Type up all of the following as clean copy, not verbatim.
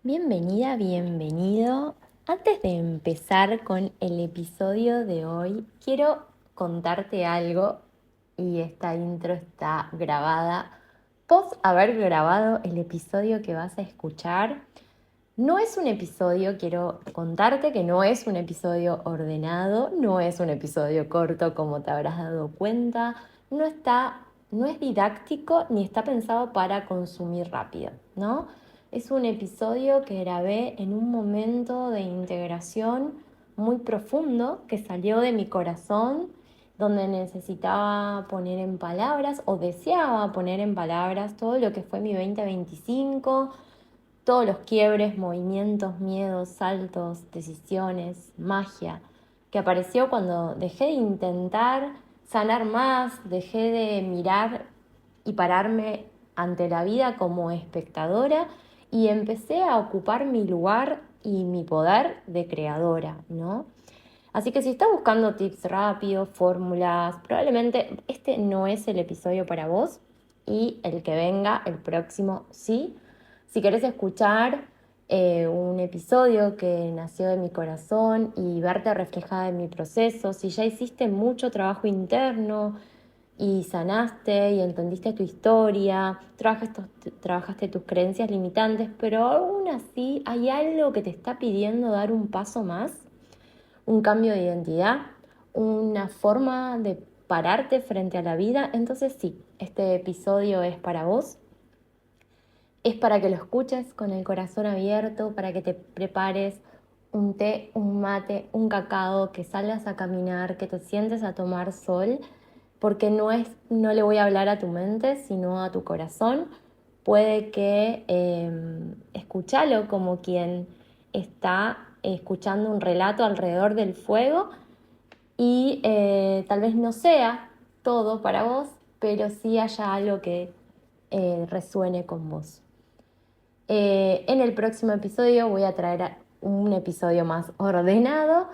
Bienvenida, bienvenido. Antes de empezar con el episodio de hoy, quiero contarte algo y esta intro está grabada post haber grabado el episodio que vas a escuchar. No es un episodio, quiero contarte que no es un episodio ordenado, no es un episodio corto como te habrás dado cuenta, no es didáctico ni está pensado para consumir rápido, ¿no? Es un episodio que grabé en un momento de integración muy profundo que salió de mi corazón, donde necesitaba poner en palabras o deseaba poner en palabras todo lo que fue mi 2025, todos los quiebres, movimientos, miedos, saltos, decisiones, magia, que apareció cuando dejé de intentar sanar más, dejé de mirar y pararme ante la vida como espectadora y empecé a ocupar mi lugar y mi poder de creadora, ¿no? Así que si estás buscando tips rápidos, fórmulas, probablemente este no es el episodio para vos y el que venga, el próximo, sí. Si querés escuchar un episodio que nació de mi corazón y verte reflejada en mi proceso, si ya hiciste mucho trabajo interno y sanaste y entendiste tu historia, trabajaste tus creencias limitantes, pero aún así hay algo que te está pidiendo dar un paso más, un cambio de identidad, una forma de pararte frente a la vida, entonces sí, este episodio es para vos. Es para que lo escuches con el corazón abierto, para que te prepares un té, un mate, un cacao, que salgas a caminar, que te sientes a tomar sol, porque no le voy a hablar a tu mente, sino a tu corazón. Puede que escúchalo como quien está escuchando un relato alrededor del fuego y tal vez no sea todo para vos, pero sí haya algo que resuene con vos. En el próximo episodio voy a traer un episodio más ordenado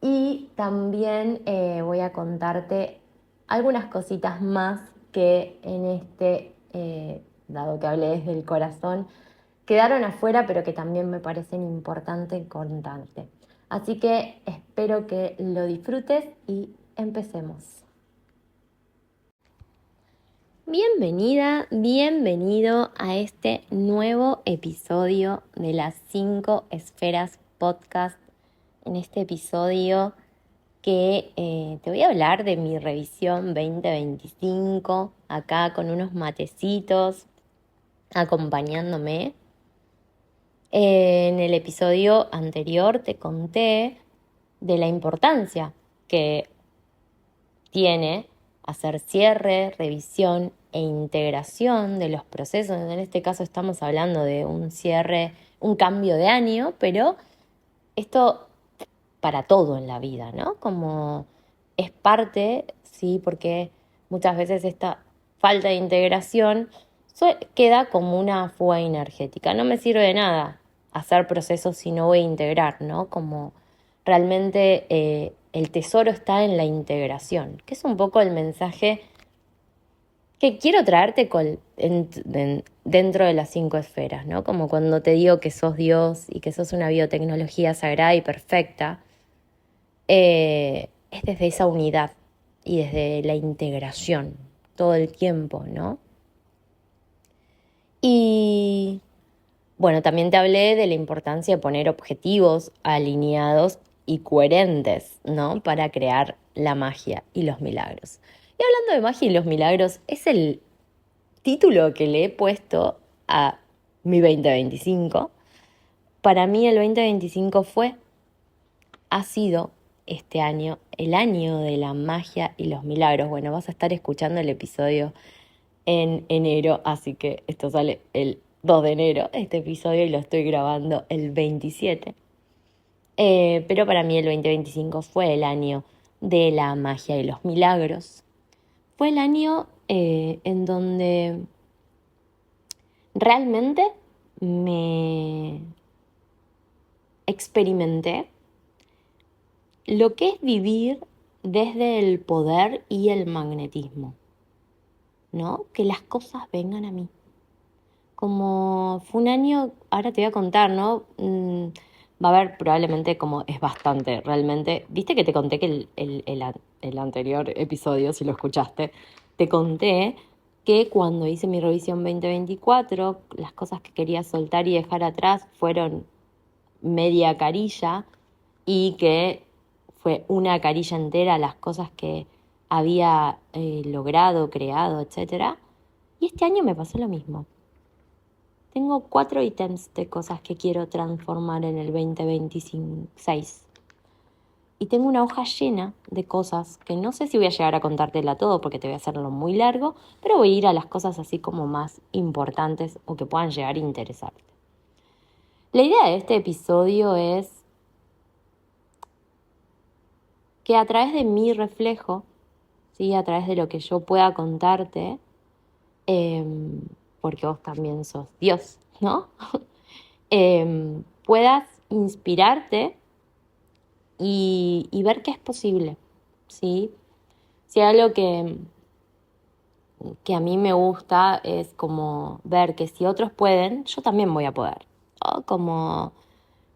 y también voy a contarte algunas cositas más que en dado que hablé desde el corazón, quedaron afuera, pero que también me parecen importantes contarte. Así que espero que lo disfrutes y empecemos. Bienvenida, bienvenido a este nuevo episodio de las 5 Esferas Podcast. En este episodio que te voy a hablar de mi revisión 2025, acá con unos matecitos acompañándome. En el episodio anterior te conté de la importancia que tiene hacer cierre, revisión e integración de los procesos. En este caso estamos hablando de un cierre, un cambio de año, pero esto para todo en la vida, ¿no? Como es parte, sí, porque muchas veces esta falta de integración queda como una fuga energética. No me sirve de nada hacer procesos si no voy a integrar, ¿no? Como realmente el tesoro está en la integración, que es un poco el mensaje que quiero traerte dentro de las 5 esferas, ¿no? Como cuando te digo que sos Dios y que sos una biotecnología sagrada y perfecta, es desde esa unidad y desde la integración todo el tiempo, ¿no? Y bueno, también te hablé de la importancia de poner objetivos alineados y coherentes, ¿no? Para crear la magia y los milagros. Y hablando de magia y los milagros, es el título que le he puesto a mi 2025. Para mí el 2025 ha sido este año, el año de la magia y los milagros. Bueno, vas a estar escuchando el episodio en enero, así que esto sale el 2 de enero, este episodio, y lo estoy grabando el 27. Pero para mí el 2025 fue el año de la magia y los milagros. Fue el año en donde realmente me experimenté lo que es vivir desde el poder y el magnetismo, ¿no? Que las cosas vengan a mí. Como fue un año, ahora te voy a contar, ¿no? Va a haber probablemente como es bastante, realmente. Viste que te conté que el anterior episodio, si lo escuchaste, te conté que cuando hice mi revisión 2024, las cosas que quería soltar y dejar atrás fueron media carilla y que fue una carilla entera las cosas que había logrado, creado, etcétera. Y este año me pasó lo mismo. Tengo 4 ítems de cosas que quiero transformar en el 2026. Y tengo una hoja llena de cosas que no sé si voy a llegar a contártela todo porque te voy a hacerlo muy largo, pero voy a ir a las cosas así como más importantes o que puedan llegar a interesarte. La idea de este episodio es que a través de mi reflejo, ¿sí? A través de lo que yo pueda contarte, porque vos también sos Dios, ¿no? Puedas inspirarte y ver qué es posible, ¿sí? Si hay algo que a mí me gusta es como ver que si otros pueden, yo también voy a poder, ¿no? Como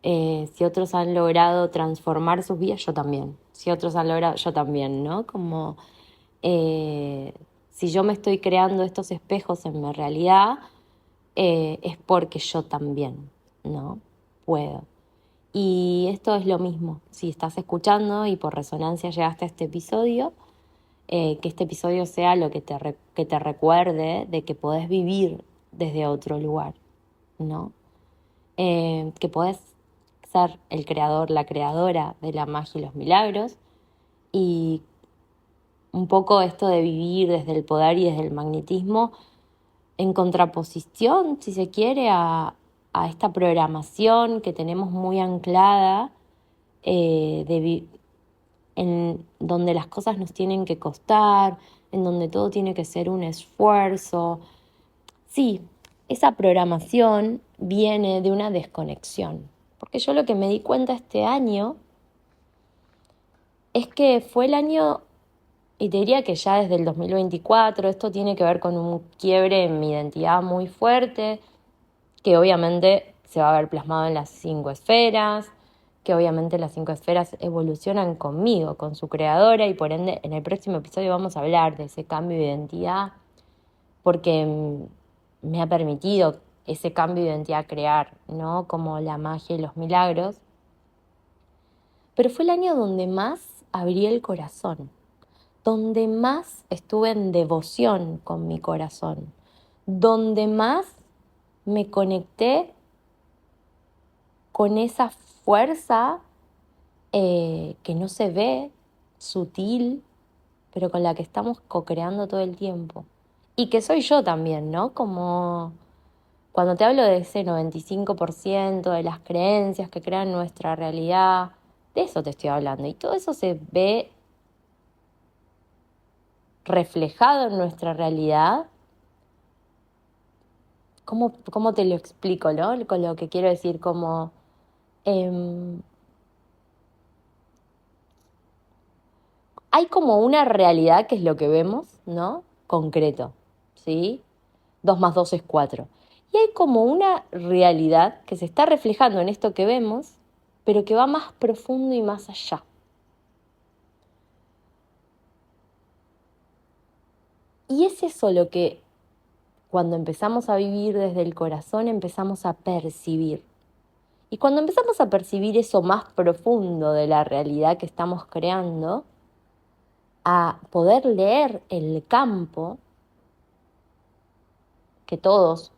si otros han logrado transformar sus vidas, yo también. Si otros han logrado, yo también, ¿no? Como eh, si yo me estoy creando estos espejos en mi realidad, es porque yo también, ¿no? Puedo. Y esto es lo mismo, si estás escuchando y por resonancia llegaste a este episodio, que este episodio sea lo que que te recuerde de que podés vivir desde otro lugar, ¿no? Que podés ser el creador, la creadora de la magia y los milagros, y un poco esto de vivir desde el poder y desde el magnetismo en contraposición, si se quiere, a esta programación que tenemos muy anclada, en donde las cosas nos tienen que costar, en donde todo tiene que ser un esfuerzo. Sí, esa programación viene de una desconexión, porque yo lo que me di cuenta este año es que fue el año, y te diría que ya desde el 2024, esto tiene que ver con un quiebre en mi identidad muy fuerte, que obviamente se va a ver plasmado en las 5 esferas, que obviamente las 5 esferas evolucionan conmigo, con su creadora, y por ende en el próximo episodio vamos a hablar de ese cambio de identidad, porque me ha permitido ese cambio de identidad crear, ¿no? Como la magia y los milagros. Pero fue el año donde más abrí el corazón, donde más estuve en devoción con mi corazón, donde más me conecté con esa fuerza que no se ve, sutil, pero con la que estamos co-creando todo el tiempo. Y que soy yo también, ¿no? Como cuando te hablo de ese 95% de las creencias que crean nuestra realidad, de eso te estoy hablando. Y todo eso se ve reflejado en nuestra realidad. ¿Cómo te lo explico, no? Con lo que quiero decir, como hay como una realidad que es lo que vemos, ¿no? Concreto, ¿sí? 2 más 2 es 4. Y hay como una realidad que se está reflejando en esto que vemos, pero que va más profundo y más allá. Y es eso lo que cuando empezamos a vivir desde el corazón empezamos a percibir. Y cuando empezamos a percibir eso más profundo de la realidad que estamos creando, a poder leer el campo, que todos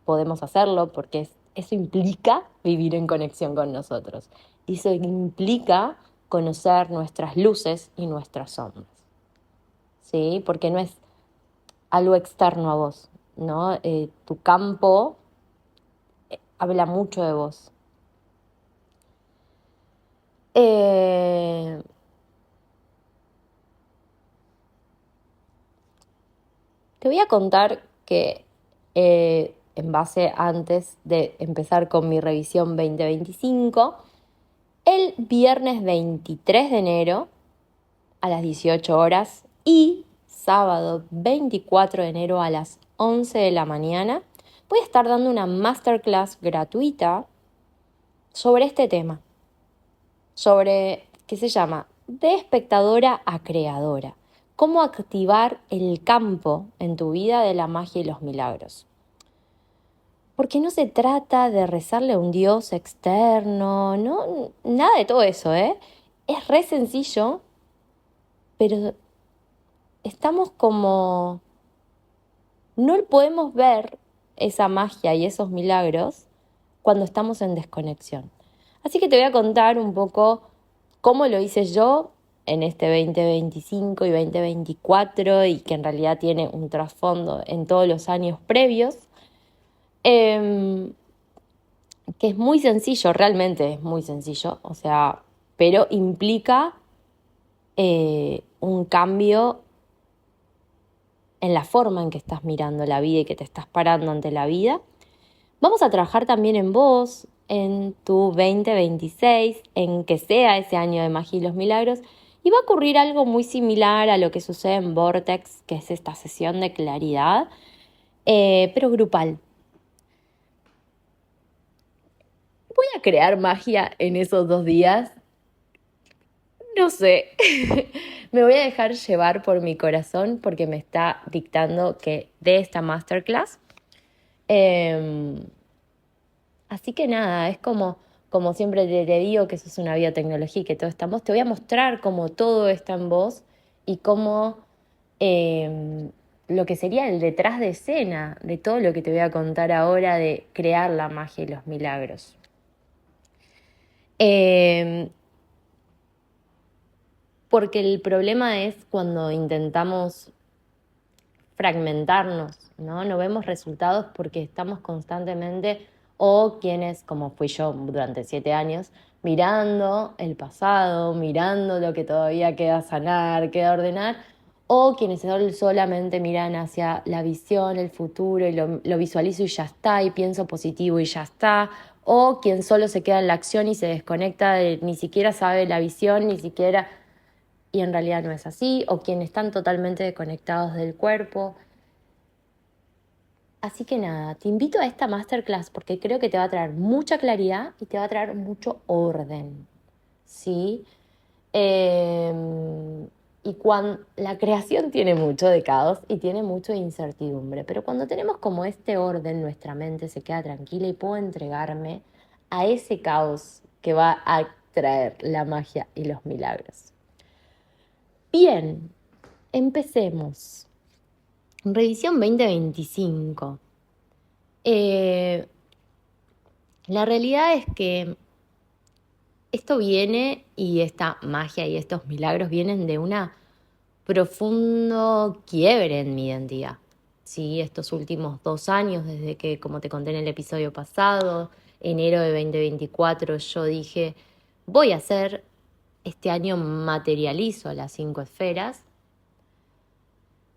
podemos hacerlo porque eso implica vivir en conexión con nosotros. Y eso implica conocer nuestras luces y nuestras sombras, ¿sí? Porque no es algo externo a vos, ¿no? Tu campo habla mucho de vos. Eh, Te voy a contar que en base antes de empezar con mi revisión 2025, el viernes 23 de enero a las 18 horas y sábado 24 de enero a las 11 de la mañana, voy a estar dando una masterclass gratuita sobre este tema, que se llama De espectadora a creadora. Cómo activar el campo en tu vida de la magia y los milagros. Porque no se trata de rezarle a un Dios externo, no, nada de todo eso, ¿eh? Es re sencillo, pero estamos como... No podemos ver esa magia y esos milagros cuando estamos en desconexión. Así que te voy a contar un poco cómo lo hice yo en este 2025 y 2024 y que en realidad tiene un trasfondo en todos los años previos, que es muy sencillo, realmente es muy sencillo, o sea, pero implica un cambio en la forma en que estás mirando la vida y que te estás parando ante la vida. Vamos a trabajar también en vos, en tu 2026, en que sea ese año de magia y los milagros. Y va a ocurrir algo muy similar a lo que sucede en Vortex, que es esta sesión de claridad, pero grupal. ¿Voy a crear magia en esos 2 días? No sé. Me voy a dejar llevar por mi corazón porque me está dictando que dé esta masterclass. Así que nada, es como siempre te digo que sos una biotecnología y que todo está en vos. Te voy a mostrar cómo todo está en vos y cómo lo que sería el detrás de escena de todo lo que te voy a contar ahora de crear la magia y los milagros. Porque el problema es cuando intentamos fragmentarnos, ¿no? No vemos resultados porque estamos constantemente, o quienes, como fui yo durante 7 años, mirando el pasado, mirando lo que todavía queda sanar, queda ordenar, o quienes solamente miran hacia la visión, el futuro, y lo visualizo y ya está, y pienso positivo y ya está, o quien solo se queda en la acción y se desconecta ni siquiera sabe la visión, ni siquiera... y en realidad no es así, o quienes están totalmente desconectados del cuerpo. Así que nada, te invito a esta masterclass porque creo que te va a traer mucha claridad y te va a traer mucho orden, ¿sí? Y cuando la creación tiene mucho de caos y tiene mucho de incertidumbre, pero cuando tenemos como este orden, nuestra mente se queda tranquila y puedo entregarme a ese caos que va a traer la magia y los milagros. Bien, empecemos. Revisión 2025. La realidad es que esto viene y esta magia y estos milagros vienen de una profundo quiebre en mi identidad. Sí, estos últimos 2 años, desde que, como te conté en el episodio pasado, enero de 2024, yo dije, voy a hacer, este año materializo las 5 esferas.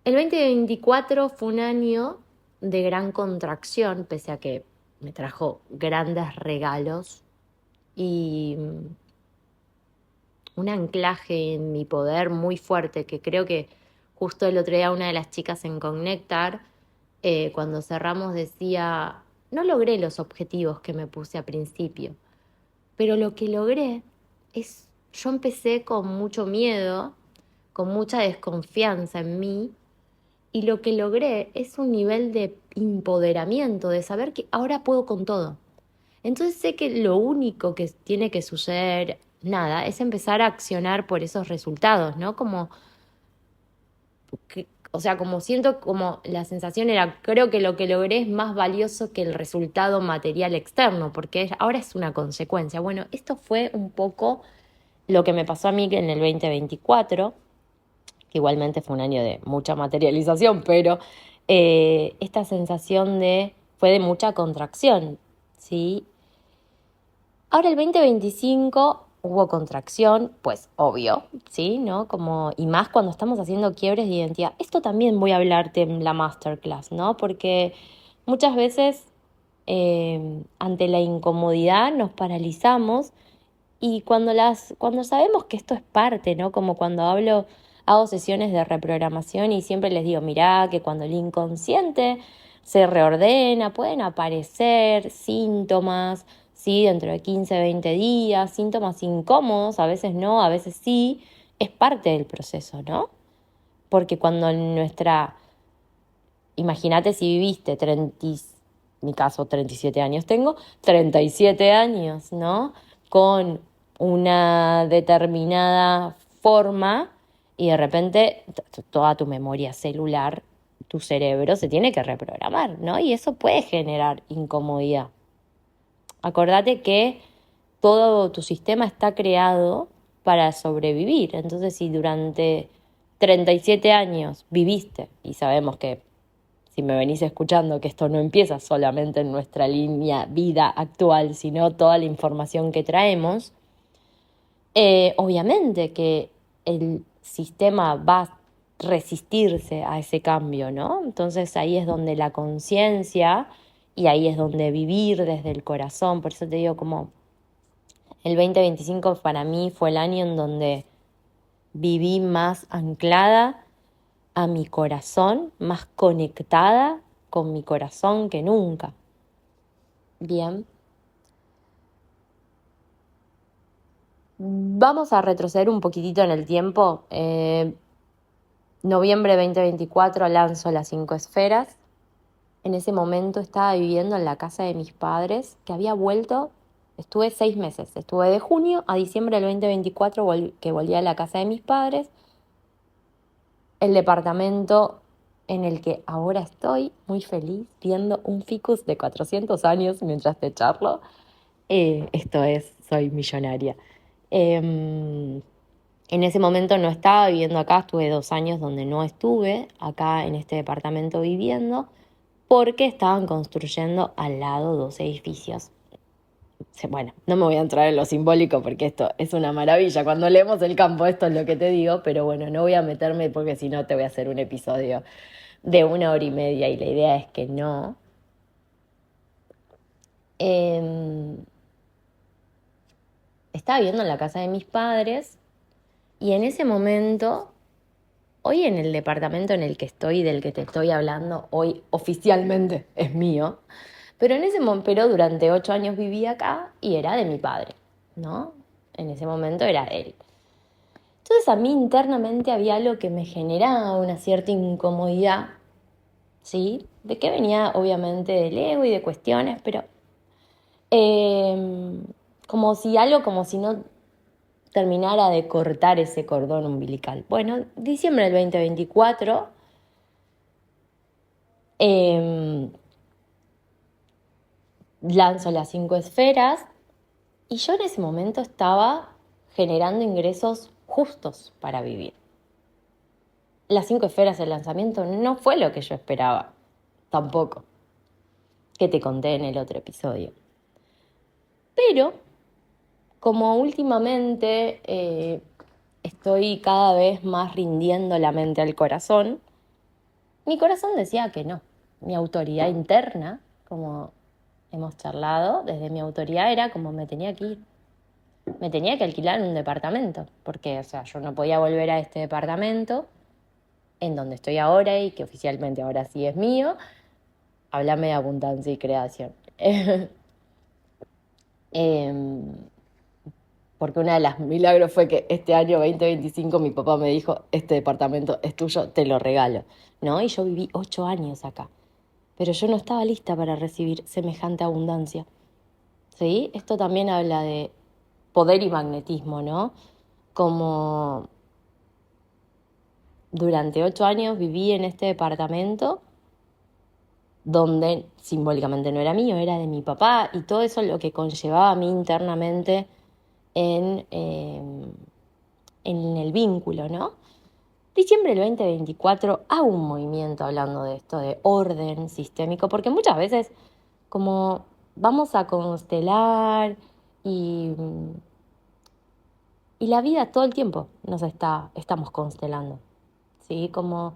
El 2024 fue un año de gran contracción, pese a que me trajo grandes regalos y un anclaje en mi poder muy fuerte, que creo que justo el otro día una de las chicas en Connectar, cuando cerramos decía, no logré los objetivos que me puse a principio, pero lo que logré es, yo empecé con mucho miedo, con mucha desconfianza en mí, y lo que logré es un nivel de empoderamiento, de saber que ahora puedo con todo. Entonces sé que lo único que tiene que suceder, nada, es empezar a accionar por esos resultados, ¿no? O sea, como siento como la sensación era, creo que lo que logré es más valioso que el resultado material externo, porque ahora es una consecuencia. Bueno, esto fue un poco lo que me pasó a mí en el 2024, que igualmente fue un año de mucha materialización, pero esta sensación fue de mucha contracción, ¿sí? Ahora el 2025 hubo contracción, pues obvio, ¿sí? ¿No? Y más cuando estamos haciendo quiebres de identidad. Esto también voy a hablarte en la masterclass, ¿no? Porque muchas veces ante la incomodidad nos paralizamos y cuando sabemos que esto es parte, ¿no? Como cuando hago sesiones de reprogramación y siempre les digo, mirá que cuando el inconsciente se reordena, pueden aparecer síntomas, ¿sí? Dentro de 15, 20 días, síntomas incómodos, a veces no, a veces sí, es parte del proceso, ¿no? Porque cuando imagínate si viviste en mi caso 37 años tengo, 37 años, ¿no? Con una determinada forma y de repente toda tu memoria celular, tu cerebro se tiene que reprogramar, ¿no? Y eso puede generar incomodidad. Acordate que todo tu sistema está creado para sobrevivir. Entonces, si durante 37 años viviste, y sabemos que si me venís escuchando que esto no empieza solamente en nuestra línea vida actual, sino toda la información que traemos, obviamente que el sistema va a resistirse a ese cambio, ¿no? Entonces ahí es donde la conciencia y ahí es donde vivir desde el corazón, por eso te digo como el 2025 para mí fue el año en donde viví más anclada a mi corazón, más conectada con mi corazón que nunca. Bien. Vamos a retroceder un poquitito en el tiempo. Noviembre 2024 lanzo las 5 esferas. En ese momento estaba viviendo en la casa de mis padres, que había vuelto, estuve 6 meses. Estuve de junio a diciembre del 2024 que volví a la casa de mis padres. El departamento en el que ahora estoy muy feliz viendo un ficus de 400 años mientras te charlo. Esto es, soy millonaria. En ese momento no estaba viviendo acá, estuve 2 años donde no estuve acá en este departamento viviendo porque estaban construyendo al lado 2 edificios. Bueno, no me voy a entrar en lo simbólico porque esto es una maravilla. Cuando leemos el campo, esto es lo que te digo, pero bueno, no voy a meterme porque si no te voy a hacer un episodio de 1 hora y media y la idea es que no. Estaba viviendo en la casa de mis padres y en ese momento, hoy en el departamento en el que estoy, del que te estoy hablando, hoy oficialmente es mío, pero durante 8 años viví acá y era de mi padre, ¿no? En ese momento era él. Entonces a mí internamente había algo que me generaba una cierta incomodidad, ¿sí? De que venía obviamente del ego y de cuestiones, pero como si no terminara de cortar ese cordón umbilical. Bueno, diciembre del 2024, lanzo las 5 esferas y yo en ese momento estaba generando ingresos justos para vivir. Las 5 esferas del lanzamiento no fue lo que yo esperaba, tampoco, que te conté en el otro episodio. Pero, como últimamente estoy cada vez más rindiendo la mente al corazón, mi corazón decía que no. Mi autoridad interna, como hemos charlado, desde mi autoridad era como me tenía que ir. Me tenía que alquilar un departamento, porque, o sea, yo no podía volver a este departamento en donde estoy ahora y que oficialmente ahora sí es mío. Háblame de abundancia y creación. Porque una de las milagros fue que este año 2025 mi papá me dijo, este departamento es tuyo, te lo regalo, ¿no? Y yo viví 8 años acá, pero yo no estaba lista para recibir semejante abundancia, ¿sí? Esto también habla de poder y magnetismo, ¿no? Como durante 8 años viví en este departamento donde simbólicamente no era mío, era de mi papá, y todo eso lo que conllevaba a mí internamente en el vínculo, ¿no? Diciembre del 2024 hago un movimiento hablando de esto, de orden sistémico, porque muchas veces como vamos a constelar y la vida todo el tiempo estamos constelando, ¿sí? Como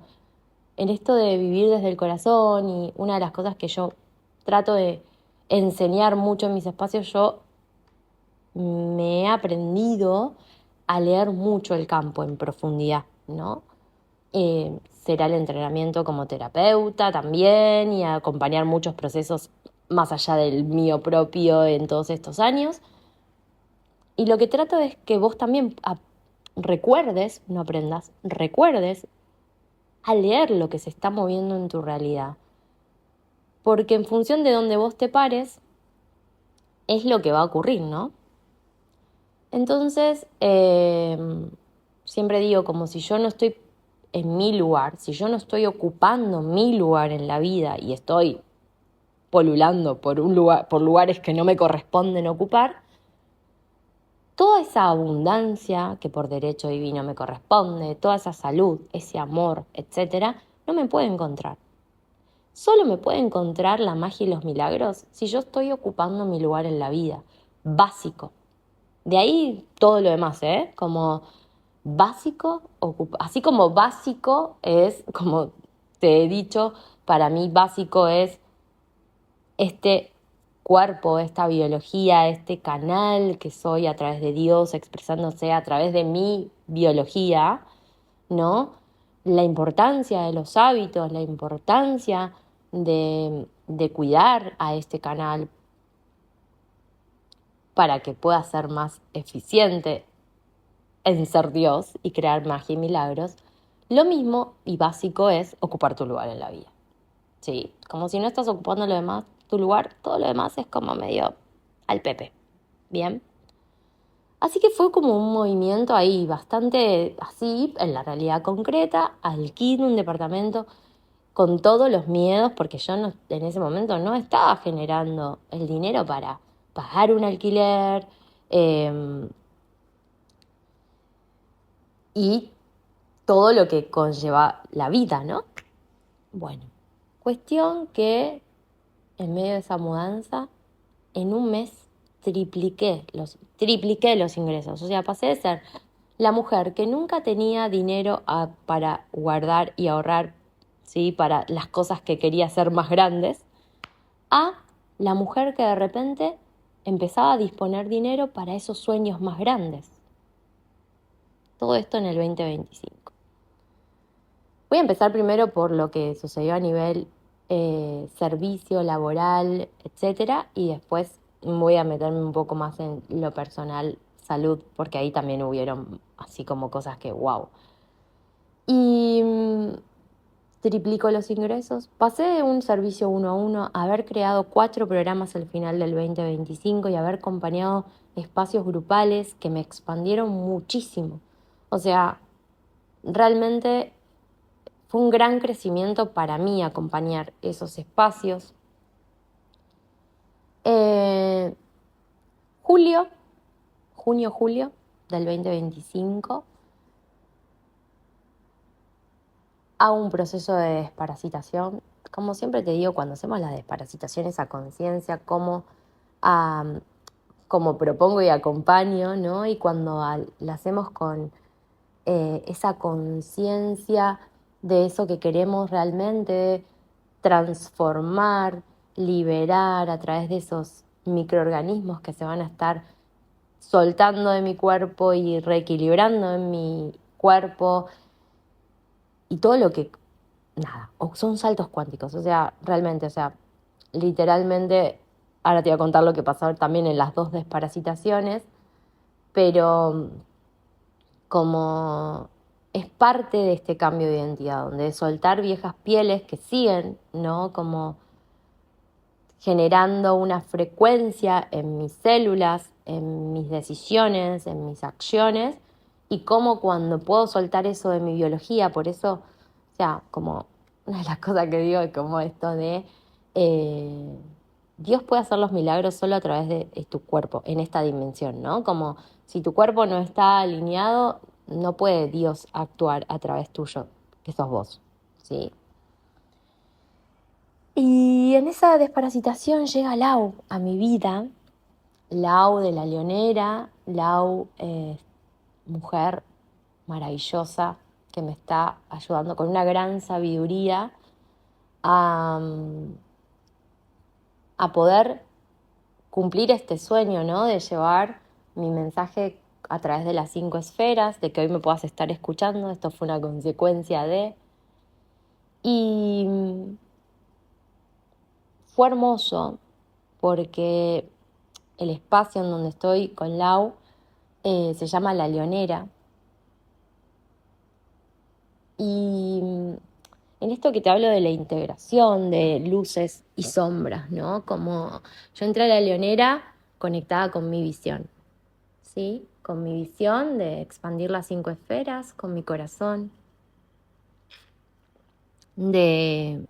en esto de vivir desde el corazón y una de las cosas que yo trato de enseñar mucho en mis espacios, yo me he aprendido a leer mucho el campo en profundidad, ¿no? Será el entrenamiento como terapeuta también y acompañar muchos procesos más allá del mío propio en todos estos años. Y lo que trato es que vos también recuerdes, no aprendas, recuerdes a leer lo que se está moviendo en tu realidad. Porque en función de donde vos te pares, es lo que va a ocurrir, ¿no? Entonces, siempre digo, como si yo no estoy en mi lugar, si yo no estoy ocupando mi lugar en la vida y estoy polulando por lugares que no me corresponden ocupar, toda esa abundancia que por derecho divino me corresponde, toda esa salud, ese amor, etcétera, no me puede encontrar. Solo me puede encontrar la magia y los milagros si yo estoy ocupando mi lugar en la vida, básico. De ahí todo lo demás, como básico, así como básico es, como te he dicho, para mí básico es este cuerpo, esta biología, este canal que soy a través de Dios, expresándose a través de mi biología, ¿no? La importancia de los hábitos, la importancia de cuidar a este canal para que pueda ser más eficiente en ser Dios y crear magia y milagros. Lo mismo y básico es ocupar tu lugar en la vida. ¿Sí? Como si no estás ocupando lo demás, tu lugar, todo lo demás es como medio al pepe. ¿Bien? Así que fue como un movimiento ahí bastante así, en la realidad concreta, alquilo un departamento con todos los miedos, porque yo no, en ese momento no estaba generando el dinero para pagar un alquiler y todo lo que conlleva la vida, ¿no? Bueno, cuestión que en medio de esa mudanza, en un mes tripliqué los ingresos. O sea, pasé de ser la mujer que nunca tenía dinero para guardar y ahorrar, ¿sí? Para las cosas que quería hacer más grandes, a la mujer que de repente empezaba a disponer dinero para esos sueños más grandes. Todo esto en el 2025. Voy a empezar primero por lo que sucedió a nivel servicio, laboral, etcétera, y después voy a meterme un poco más en lo personal, salud, porque ahí también hubieron así como cosas que wow. Y triplico los ingresos. Pasé de un servicio 1 a 1 a haber creado 4 programas al final del 2025 y haber acompañado espacios grupales que me expandieron muchísimo. O sea, realmente fue un gran crecimiento para mí acompañar esos espacios. Eh, junio-julio del 2025, hago un proceso de desparasitación. Como siempre te digo, cuando hacemos las desparasitaciones a conciencia, como propongo y acompaño, ¿no? Y cuando la hacemos con esa conciencia de eso que queremos realmente transformar, liberar a través de esos microorganismos que se van a estar soltando de mi cuerpo y reequilibrando en mi cuerpo y todo lo que, nada, son saltos cuánticos, o sea, realmente, o sea, literalmente, ahora te voy a contar lo que pasó también en las 2 desparasitaciones, pero como es parte de este cambio de identidad, donde soltar viejas pieles que siguen, ¿no? Como generando una frecuencia en mis células, en mis decisiones, en mis acciones, y cómo cuando puedo soltar eso de mi biología, por eso, o sea, como una de las cosas que digo es como esto de Dios puede hacer los milagros solo a través de tu cuerpo, en esta dimensión, ¿no? Como si tu cuerpo no está alineado, no puede Dios actuar a través tuyo, que sos vos, ¿sí? Y en esa desparasitación llega Lau a mi vida, Lau de la Leonera, Lau, mujer maravillosa que me está ayudando con una gran sabiduría a, a poder cumplir este sueño, ¿no? De llevar mi mensaje a través de las 5 esferas, de que hoy me puedas estar escuchando. Esto fue una consecuencia de... Y fue hermoso porque el espacio en donde estoy con Lau se llama La Leonera. Y en esto que te hablo de la integración de luces y sombras, ¿no? Como yo entré a La Leonera conectada con mi visión, ¿sí? Con mi visión de expandir las 5 esferas, con mi corazón, de,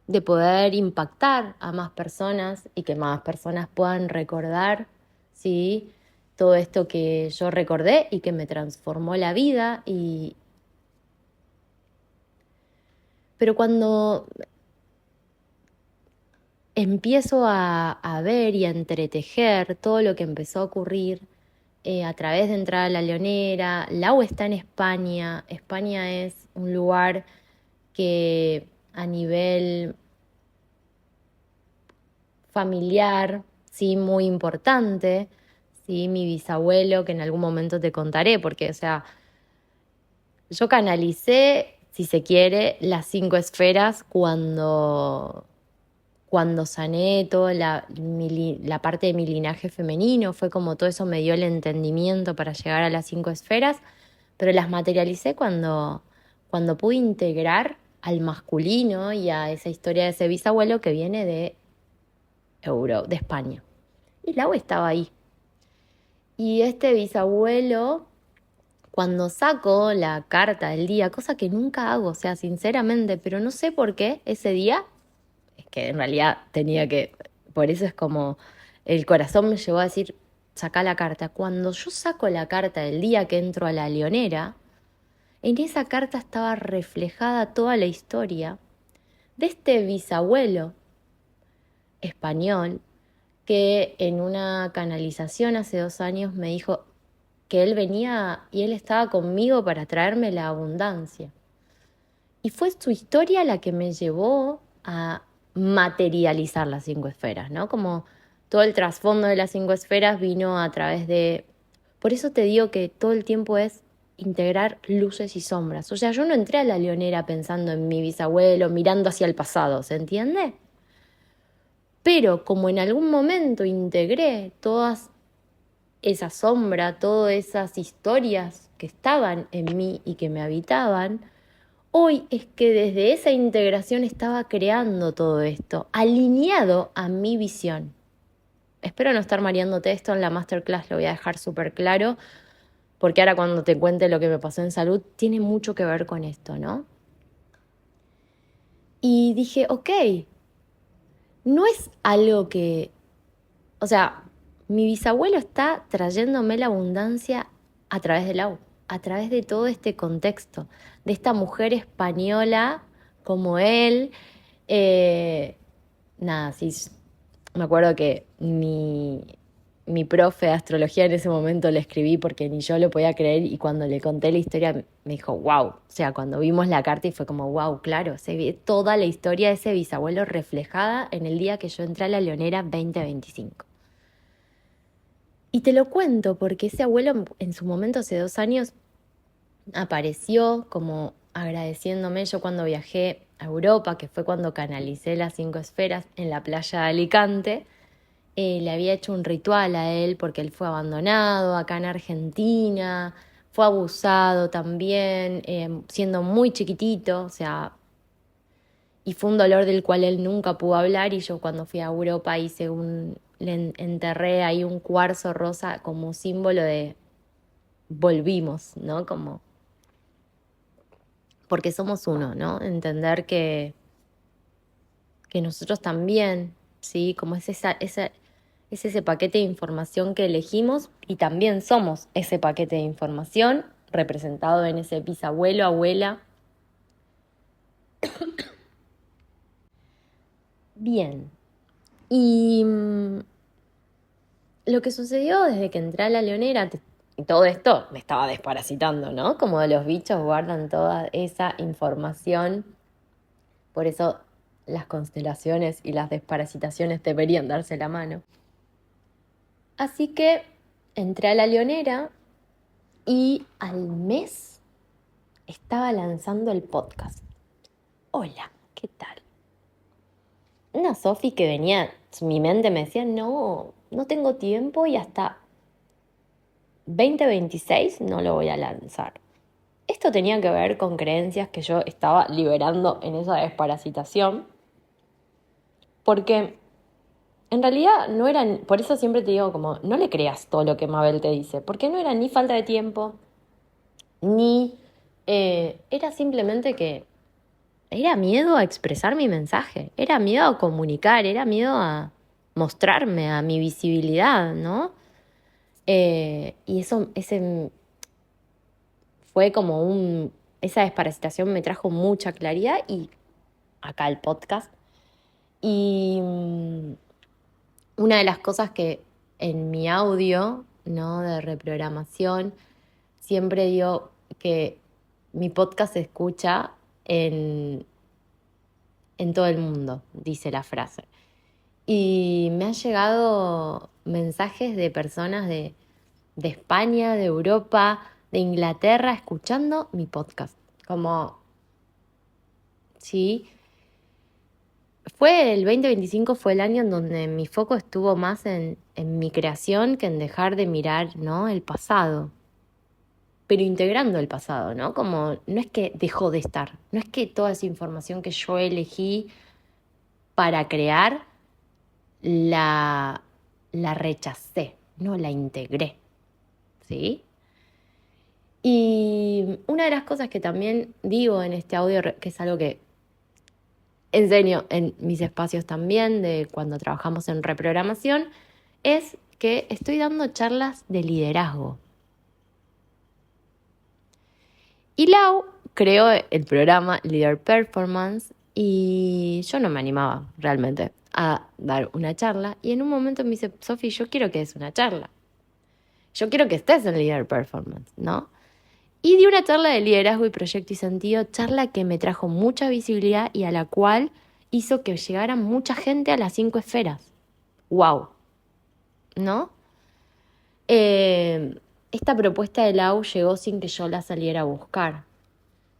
de poder impactar a más personas y que más personas puedan recordar, ¿sí? Todo esto que yo recordé y que me transformó la vida. Pero cuando empiezo a ver y a entretejer todo lo que empezó a ocurrir a través de entrar a La Leonera. Lau está en España. España es un lugar que a nivel familiar, sí, muy importante, sí, mi bisabuelo, que en algún momento te contaré, porque, o sea, yo canalicé, si se quiere, las 5 esferas cuando sané toda la parte de mi linaje femenino. Fue como todo eso me dio el entendimiento para llegar a las 5 esferas, pero las materialicé cuando pude integrar al masculino y a esa historia de ese bisabuelo que viene de España. Y Lau estaba ahí. Y este bisabuelo, cuando saco la carta del día, cosa que nunca hago, o sea, sinceramente, pero no sé por qué ese día, es que en realidad tenía que, por eso es como el corazón me llevó a decir, saca la carta. Cuando yo saco la carta del día que entro a La Leonera, en esa carta estaba reflejada toda la historia de este bisabuelo español que en una canalización hace 2 años me dijo que él venía y él estaba conmigo para traerme la abundancia. Y fue su historia la que me llevó a materializar las 5 esferas, ¿no? Como todo el trasfondo de las 5 esferas vino a través de... Por eso te digo que todo el tiempo es integrar luces y sombras. O sea, yo no entré a La Leonera pensando en mi bisabuelo, mirando hacia el pasado, ¿se entiende? Pero como en algún momento integré todas esa sombra, todas esas historias que estaban en mí y que me habitaban, hoy es que desde esa integración estaba creando todo esto, alineado a mi visión. Espero no estar mareándote esto, en la masterclass lo voy a dejar súper claro, porque ahora cuando te cuente lo que me pasó en salud, tiene mucho que ver con esto, ¿no? Y dije, ok, no es algo que, o sea, mi bisabuelo está trayéndome la abundancia a través del agua, a través de todo este contexto, de esta mujer española como él. Eh, Nada, sí, me acuerdo que mi profe de astrología en ese momento le escribí porque ni yo lo podía creer, y cuando le conté la historia me dijo, wow, o sea, cuando vimos la carta y fue como, wow, claro, se ve toda la historia de ese bisabuelo reflejada en el día que yo entré a La Leonera 2025. Y te lo cuento porque ese abuelo en su momento hace 2 años apareció como agradeciéndome. Yo cuando viajé a Europa, que fue cuando canalicé las 5 esferas en la playa de Alicante, le había hecho un ritual a él porque él fue abandonado acá en Argentina, fue abusado también, siendo muy chiquitito, o sea, y fue un dolor del cual él nunca pudo hablar. Y yo cuando fui a Europa le enterré ahí un cuarzo rosa como símbolo de volvimos, ¿no? Como porque somos uno, ¿no? Entender que nosotros también, ¿sí? Como es ese paquete de información que elegimos, y también somos ese paquete de información representado en ese bisabuelo, abuela. Bien. Y lo que sucedió desde que entré a La Leonera, y todo esto me estaba desparasitando, ¿no? Como los bichos guardan toda esa información. Por eso las constelaciones y las desparasitaciones deberían darse la mano. Así que entré a La Leonera Y al mes estaba lanzando el podcast. Hola, ¿qué tal? Una Sofi que venía, mi mente me decía, no tengo tiempo y hasta 2026 no lo voy a lanzar. Esto tenía que ver con creencias que yo estaba liberando en esa desparasitación, porque en realidad no eran, por eso siempre te digo como, no le creas todo lo que Mabel te dice, porque no era ni falta de tiempo, ni era simplemente que era miedo a expresar mi mensaje, era miedo a comunicar, era miedo a mostrarme, a mi visibilidad, ¿no? Y ese fue como esa desparasitación me trajo mucha claridad y acá el podcast. Y una de las cosas que en mi audio, ¿no? De reprogramación, siempre digo que mi podcast se escucha en todo el mundo, dice la frase. Y me han llegado mensajes de personas de España, de Europa, de Inglaterra, escuchando mi podcast. Como, sí, el 2025 fue el año en donde mi foco estuvo más en mi creación que en dejar de mirar, ¿no? El pasado, pero integrando el pasado, ¿no? Como no es que dejó de estar, no es que toda esa información que yo elegí para crear la, la rechacé, no la integré, ¿sí? Y una de las cosas que también digo en este audio, que es algo que enseño en mis espacios también, de cuando trabajamos en reprogramación, es que estoy dando charlas de liderazgo. Y Lau creó el programa Leader Performance y yo no me animaba realmente a dar una charla. Y en un momento me dice, Sofi, yo quiero que des una charla. Yo quiero que estés en Leader Performance, ¿no? Y di una charla de liderazgo y proyecto y sentido, charla que me trajo mucha visibilidad y a la cual hizo que llegara mucha gente a las 5 esferas. ¡Wow! ¿No? Esta propuesta de Lau llegó sin que yo la saliera a buscar.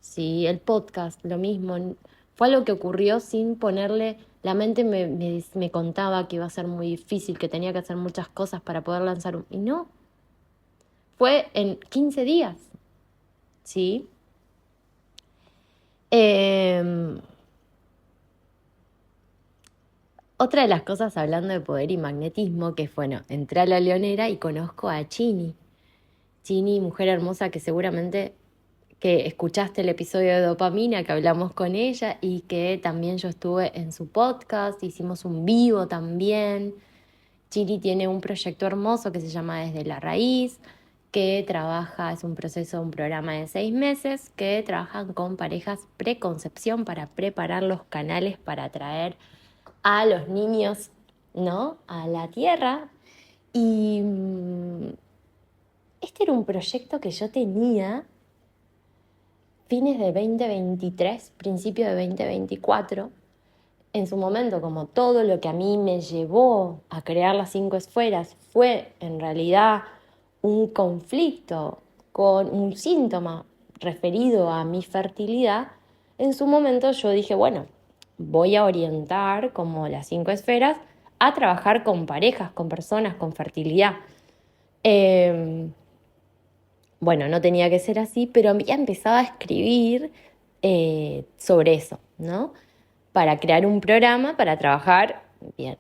Sí, el podcast, lo mismo. Fue algo que ocurrió sin ponerle... La mente me contaba que iba a ser muy difícil, que tenía que hacer muchas cosas para poder lanzar un... Y no, fue en 15 días, ¿sí? Otra de las cosas hablando de poder y magnetismo, que es, bueno, entré a la Leonera y conozco a Chini. Chini, mujer hermosa que seguramente que escuchaste el episodio de Dopamina que hablamos con ella y que también yo estuve en su podcast, hicimos un vivo también. Chini tiene un proyecto hermoso que se llama Desde la Raíz, que trabaja, es un proceso, un programa de 6 meses, que trabajan con parejas preconcepción para preparar los canales para atraer a los niños, ¿no? A la tierra. Y este era un proyecto que yo tenía fines de 2023, principio de 2024. En su momento, como todo lo que a mí me llevó a crear las 5 esferas fue en realidad un conflicto con un síntoma referido a mi fertilidad, en su momento yo dije, bueno, voy a orientar como las 5 esferas a trabajar con parejas, con personas, con fertilidad. Bueno, no tenía que ser así, pero ya empezaba a escribir sobre eso, ¿no? Para crear un programa para trabajar bien.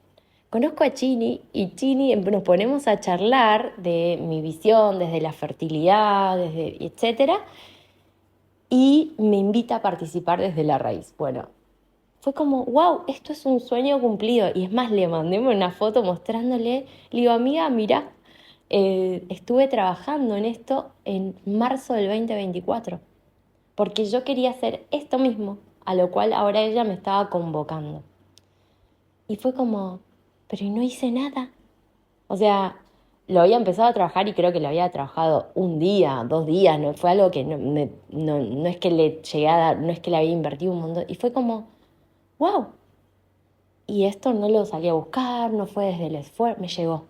Conozco a Chini y Chini nos ponemos a charlar de mi visión desde la fertilidad, desde etcétera, y me invita a participar desde la raíz. Bueno, fue como, wow, esto es un sueño cumplido. Y es más, le mandé una foto mostrándole, le digo, amiga, mirá, estuve trabajando en esto en marzo del 2024, porque yo quería hacer esto mismo, a lo cual ahora ella me estaba convocando. Y fue como, pero no hice nada. O sea, lo había empezado a trabajar y creo que lo había trabajado un día, 2 días, no fue algo que no es que le llegué a dar, no es que le había invertido un montón. Y fue como, wow. Y esto no lo salí a buscar, no fue desde el esfuerzo, me llegó.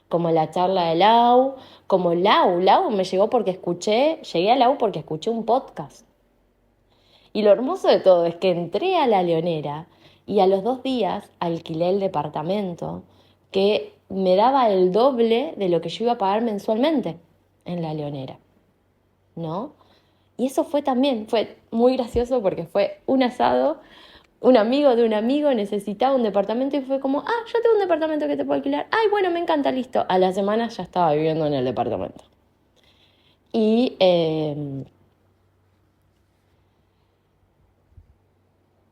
como la charla de Lau, como Lau me llegó llegué a Lau porque escuché un podcast. Y lo hermoso de todo es que entré a La Leonera y a los 2 días alquilé el departamento que me daba el doble de lo que yo iba a pagar mensualmente en La Leonera, ¿no? Y eso fue muy gracioso porque fue un asado, un amigo de un amigo necesitaba un departamento y fue como, yo tengo un departamento que te puedo alquilar. Ay, bueno, me encanta, listo. A la semana ya estaba viviendo en el departamento. Y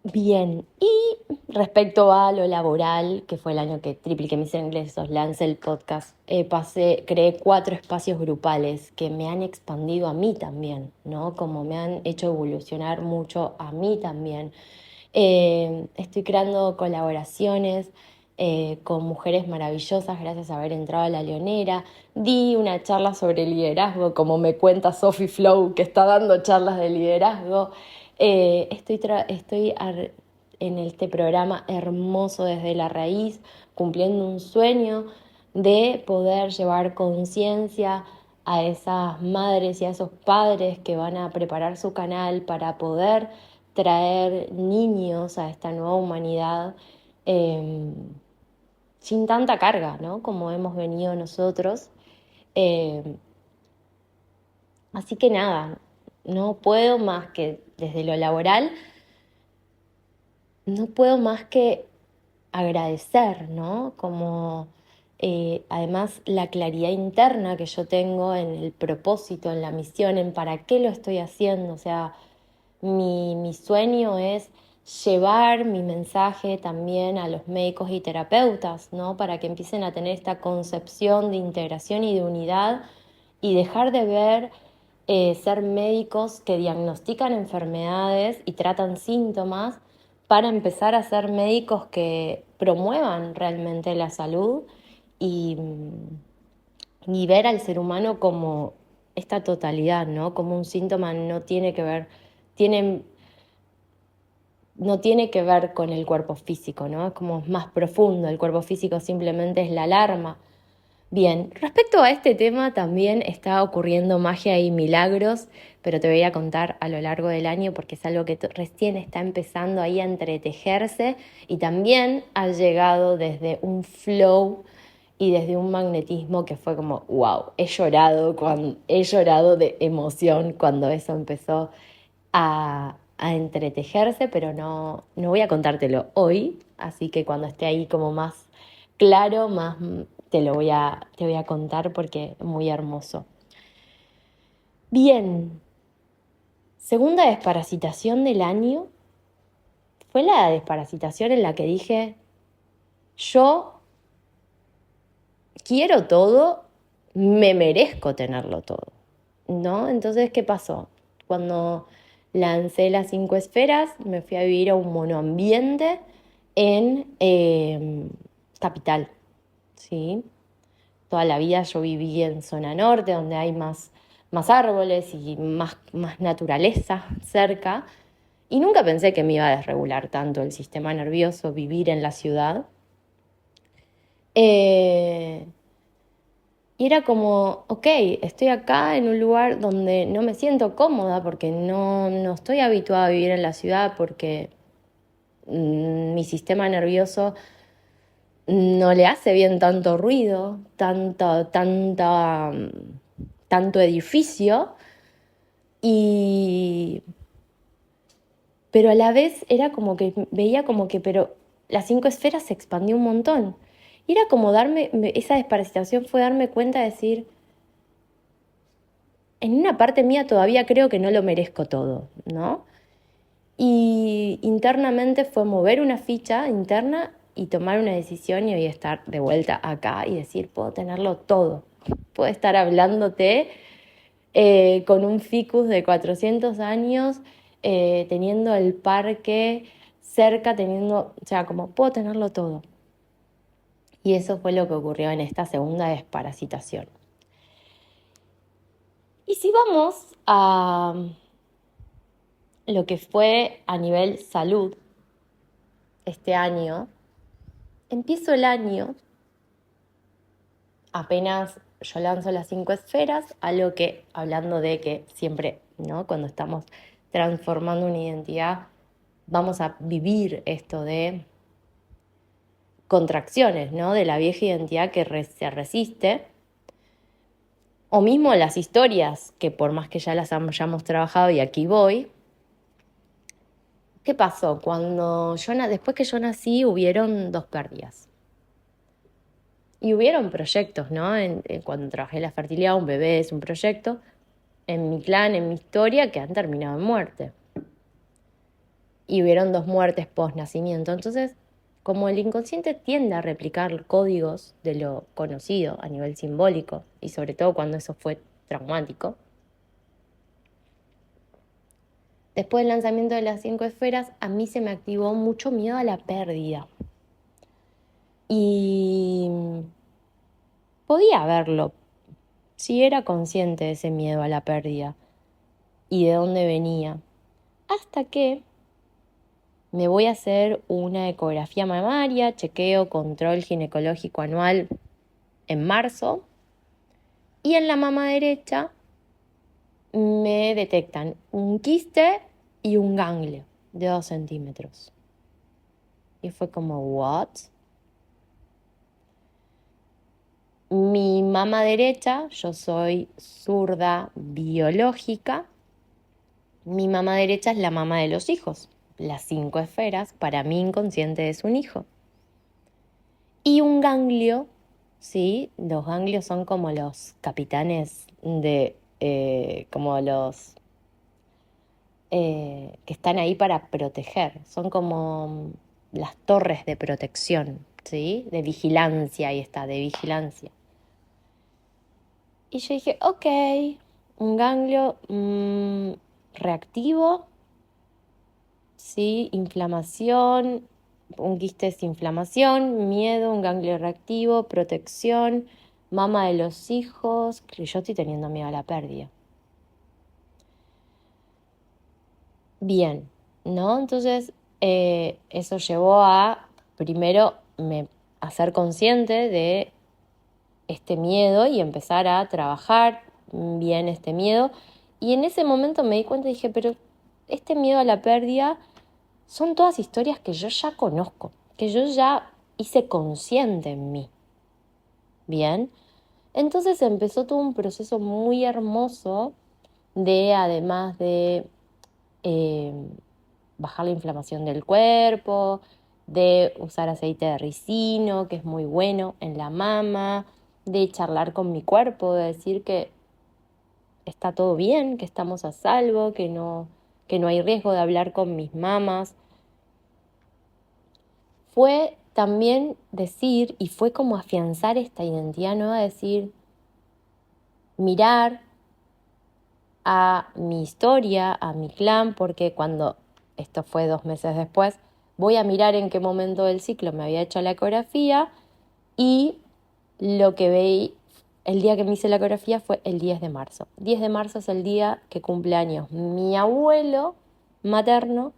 bien, y respecto a lo laboral, que fue el año que tripliqué mis ingresos, lancé el podcast, creé 4 espacios grupales que me han expandido a mí también, ¿no? Como me han hecho evolucionar mucho a mí también. Estoy creando colaboraciones con mujeres maravillosas gracias a haber entrado a La Leonera. Di una charla sobre liderazgo, como me cuenta Sophie Flow, que está dando charlas de liderazgo. Estoy en este programa hermoso desde la raíz, cumpliendo un sueño de poder llevar conciencia a esas madres y a esos padres que van a preparar su canal para poder traer niños a esta nueva humanidad eh, sin tanta carga, ¿no? Como hemos venido nosotros. Eh, Así que nada, no puedo más que desde lo laboral, no puedo más que agradecer, ¿no? Como además la claridad interna que yo tengo en el propósito, en la misión, en para qué lo estoy haciendo. O sea, mi sueño es llevar mi mensaje también a los médicos y terapeutas, ¿no? Para que empiecen a tener esta concepción de integración y de unidad y dejar de ver ser médicos que diagnostican enfermedades y tratan síntomas para empezar a ser médicos que promuevan realmente la salud y, y ver al ser humano como esta totalidad, ¿no? Como un síntoma no tiene que ver, tiene, no tiene que ver con el cuerpo físico, ¿no? Es como más profundo, el cuerpo físico simplemente es la alarma. Bien, respecto a este tema también está ocurriendo magia y milagros, pero te voy a contar a lo largo del año porque es algo que recién está empezando ahí a entretejerse y también ha llegado desde un flow y desde un magnetismo que fue como, wow, he llorado de emoción cuando eso empezó a entretejerse, pero no voy a contártelo hoy, así que cuando esté ahí como más claro, más te voy a contar porque es muy hermoso. Bien, segunda desparasitación del año fue la desparasitación en la que dije, yo quiero todo, me merezco tenerlo todo, ¿no? Entonces, ¿qué pasó? Cuando lancé las 5 esferas, me fui a vivir a un monoambiente en Capital, ¿sí? Toda la vida yo viví en zona norte, donde hay más árboles y más naturaleza cerca, y nunca pensé que me iba a desregular tanto el sistema nervioso vivir en la ciudad. Eh, Y era como, ok, estoy acá en un lugar donde no me siento cómoda porque no estoy habituada a vivir en la ciudad porque mi sistema nervioso no le hace bien tanto ruido, tanto edificio, y, pero a la vez era como que veía como que, pero las 5 esferas se expandió un montón. Y era como esa desparasitación fue darme cuenta de decir, en una parte mía todavía creo que no lo merezco todo, ¿no? Y internamente fue mover una ficha interna y tomar una decisión y hoy estar de vuelta acá y decir, puedo tenerlo todo. Puedo estar hablándote con un ficus de 400 años, teniendo el parque cerca, o sea, como puedo tenerlo todo. Y eso fue lo que ocurrió en esta segunda desparasitación. Y si vamos a lo que fue a nivel salud este año, empiezo el año apenas yo lanzo las 5 esferas, algo que, hablando de que siempre, ¿no? Cuando estamos transformando una identidad, vamos a vivir esto de contracciones, ¿no? De la vieja identidad que se resiste, o mismo las historias, que por más que ya las hayamos trabajado y aquí voy. ¿Qué pasó? Después que yo nací, hubieron 2 pérdidas. Y hubieron proyectos, ¿no? Cuando trabajé la fertilidad, un bebé es un proyecto, en mi clan, en mi historia, que han terminado en muerte. Y hubieron 2 muertes post nacimiento. Entonces, como el inconsciente tiende a replicar códigos de lo conocido a nivel simbólico, y sobre todo cuando eso fue traumático, después del lanzamiento de las 5 esferas, a mí se me activó mucho miedo a la pérdida. Y podía verlo, si era consciente de ese miedo a la pérdida y de dónde venía. Hasta que me voy a hacer una ecografía mamaria, chequeo, control ginecológico anual en marzo, y en la mama derecha me detectan un quiste y un ganglio de 2 centímetros. Y fue como, ¿what? Mi mama derecha, yo soy zurda biológica, mi mama derecha es la mama de los hijos. Las 5 esferas, para mí inconsciente es un hijo. Y un ganglio, ¿sí? Los ganglios son como los capitanes como los que están ahí para proteger. Son como las torres de protección, ¿sí? De vigilancia, ahí está, de vigilancia. Y yo dije, ok, un ganglio reactivo, ¿sí? Inflamación, un quiste es inflamación, miedo, un ganglio reactivo, protección, mama de los hijos, que yo estoy teniendo miedo a la pérdida. Bien, ¿no? Entonces, eso llevó a, primero, a ser consciente de este miedo y empezar a trabajar bien este miedo. Y en ese momento me di cuenta y dije, pero este miedo a la pérdida son todas historias que yo ya conozco, que yo ya hice consciente en mí. Bien, entonces empezó todo un proceso muy hermoso de, además de bajar la inflamación del cuerpo, de usar aceite de ricino, que es muy bueno en la mama, de charlar con mi cuerpo, de decir que está todo bien, que estamos a salvo, que no hay riesgo, de hablar con mis mamas. Fue también decir, y fue como afianzar esta identidad nueva, decir, mirar a mi historia, a mi clan, porque cuando, esto fue 2 meses después, voy a mirar en qué momento del ciclo me había hecho la ecografía, y lo que veí el día que me hice la ecografía fue el 10 de marzo. 10 de marzo es el día que cumple años mi abuelo materno,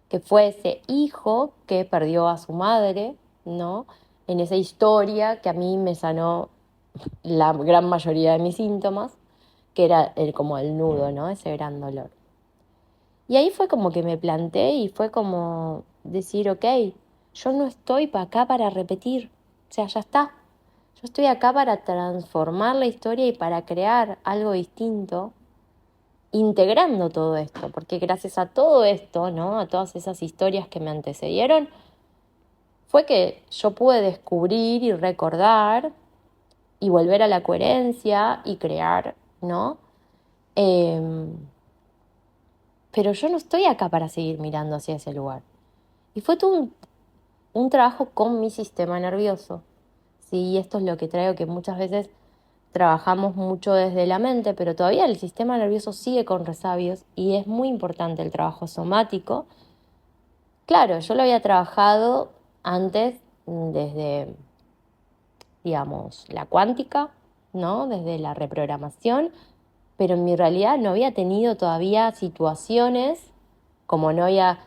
que fue ese hijo que perdió a su madre, ¿no? En esa historia que a mí me sanó la gran mayoría de mis síntomas, que era como el nudo, ¿no? Ese gran dolor. Y ahí fue como que me planté y fue como decir, ok, yo no estoy acá para repetir, o sea, ya está. Yo estoy acá para transformar la historia y para crear algo distinto, integrando todo esto, porque gracias a todo esto, ¿no? A todas esas historias que me antecedieron, fue que yo pude descubrir y recordar y volver a la coherencia y crear, ¿no? Pero yo no estoy acá para seguir mirando hacia ese lugar. Y fue todo un trabajo con mi sistema nervioso. Sí, esto es lo que traigo, que muchas veces trabajamos mucho desde la mente, pero todavía el sistema nervioso sigue con resabios y es muy importante el trabajo somático. Claro, yo lo había trabajado antes desde, digamos, la cuántica, ¿no? Desde la reprogramación, pero en mi realidad no había tenido todavía situaciones, como no había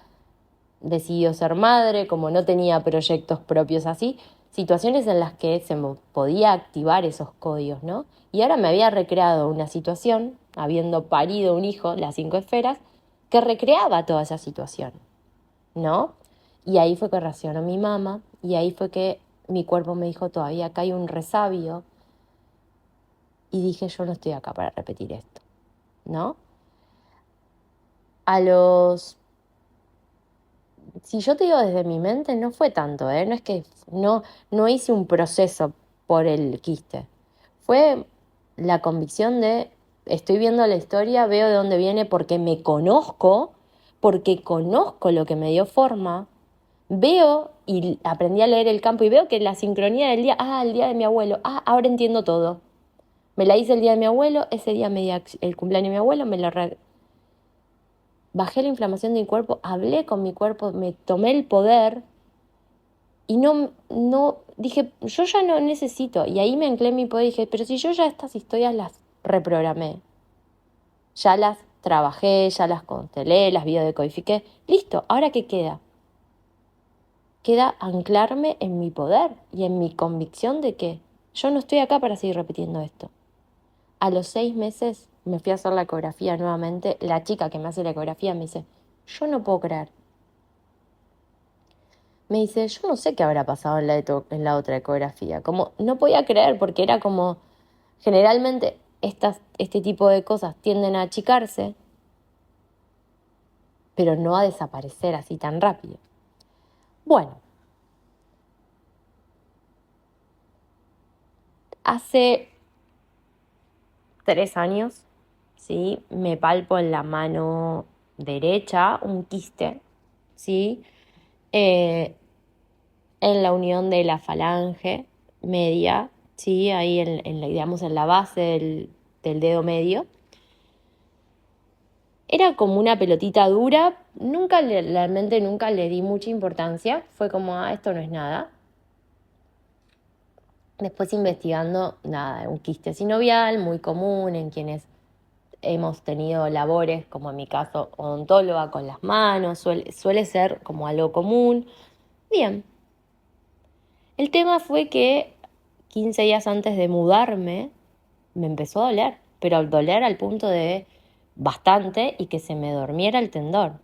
decidido ser madre, como no tenía proyectos propios así, situaciones en las que se me podía activar esos códigos, ¿no? Y ahora me había recreado una situación, habiendo parido un hijo, las 5 esferas, que recreaba toda esa situación, ¿no? Y ahí fue que reaccionó mi mamá, y ahí fue que mi cuerpo me dijo, todavía acá hay un resabio, y dije, yo no estoy acá para repetir esto, ¿no? A los... Si yo te digo desde mi mente, no fue tanto, ¿eh? No es que no hice un proceso por el quiste. Fue la convicción de, estoy viendo la historia, veo de dónde viene porque me conozco, porque conozco lo que me dio forma, veo y aprendí a leer el campo y veo que la sincronía del día, el día de mi abuelo, ahora entiendo todo. Me la hice el día de mi abuelo, ese día me di el cumpleaños de mi abuelo, bajé la inflamación de mi cuerpo, hablé con mi cuerpo, me tomé el poder y no dije, yo ya no necesito. Y ahí me anclé en mi poder y dije, pero si yo ya estas historias las reprogramé, ya las trabajé, ya las constelé, las biodecodifiqué, listo, ¿ahora qué queda? Queda anclarme en mi poder y en mi convicción de que yo no estoy acá para seguir repitiendo esto. A los 6 meses me fui a hacer la ecografía nuevamente. La chica que me hace la ecografía me dice, yo no puedo creer. Me dice, yo no sé qué habrá pasado en la otra ecografía. Como no podía creer porque era como, generalmente este tipo de cosas tienden a achicarse, pero no a desaparecer así tan rápido. Bueno, hace 3 años, ¿sí? Me palpo en la mano derecha un quiste, ¿sí? En la unión de la falange media, ¿sí? Ahí digamos, en la base del dedo medio. Era como una pelotita dura, realmente nunca le di mucha importancia, fue como, esto no es nada. Después investigando, nada, un quiste sinovial muy común en quienes hemos tenido labores, como en mi caso, odontóloga con las manos, suele ser como algo común. Bien, el tema fue que 15 días antes de mudarme me empezó a doler, pero al doler al punto de bastante y que se me durmiera el tendón.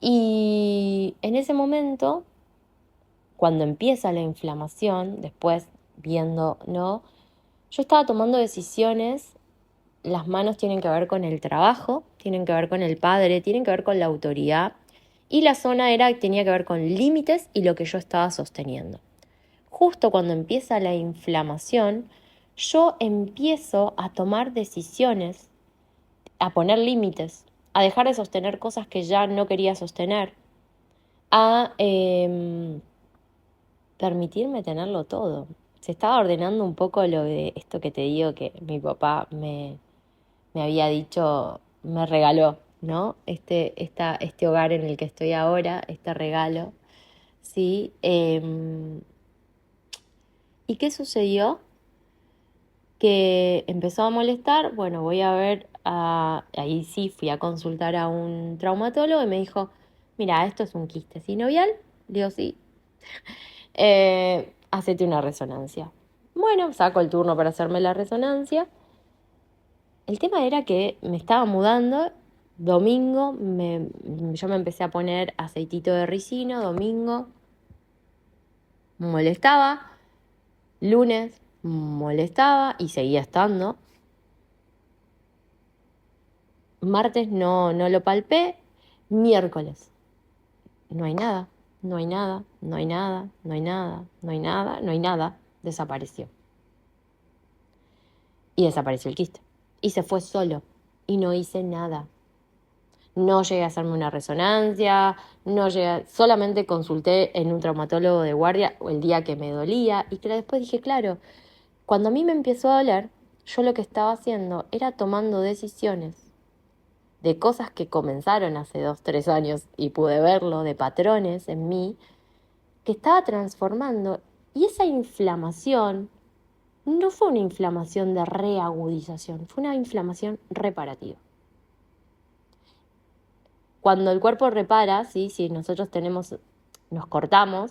Y en ese momento, cuando empieza la inflamación, después viendo, ¿no? Yo estaba tomando decisiones, las manos tienen que ver con el trabajo, tienen que ver con el padre, tienen que ver con la autoridad, y la zona tenía que ver con límites y lo que yo estaba sosteniendo. Justo cuando empieza la inflamación, yo empiezo a tomar decisiones, a poner límites, a dejar de sostener cosas que ya no quería sostener, a permitirme tenerlo todo. Se estaba ordenando un poco lo de esto que te digo que mi papá me había dicho, me regaló, ¿no? Este hogar en el que estoy ahora, este regalo, ¿sí? ¿Y qué sucedió? Que empezó a molestar, bueno, voy a ver, ahí sí fui a consultar a un traumatólogo y me dijo, mira, esto es un quiste sinovial. Le digo, sí, hacete una resonancia. Bueno, saco el turno para hacerme la resonancia. El tema era que me estaba mudando, domingo, yo me empecé a poner aceitito de ricino, domingo, molestaba, lunes, molestaba y seguía estando. Martes no lo palpé, miércoles, no hay nada, no hay nada, no hay nada, no hay nada, no hay nada, no hay nada, desapareció. Y desapareció el quiste. Y se fue solo. Y no hice nada. No llegué a hacerme una resonancia, solamente consulté en un traumatólogo de guardia el día que me dolía. Y que después dije, claro, cuando a mí me empezó a doler, yo lo que estaba haciendo era tomando decisiones de cosas que comenzaron hace 2, 3 años y pude verlo, de patrones en mí, que estaba transformando. Y esa inflamación no fue una inflamación de reagudización, fue una inflamación reparativa. Cuando el cuerpo repara, ¿sí? Si nosotros nos cortamos,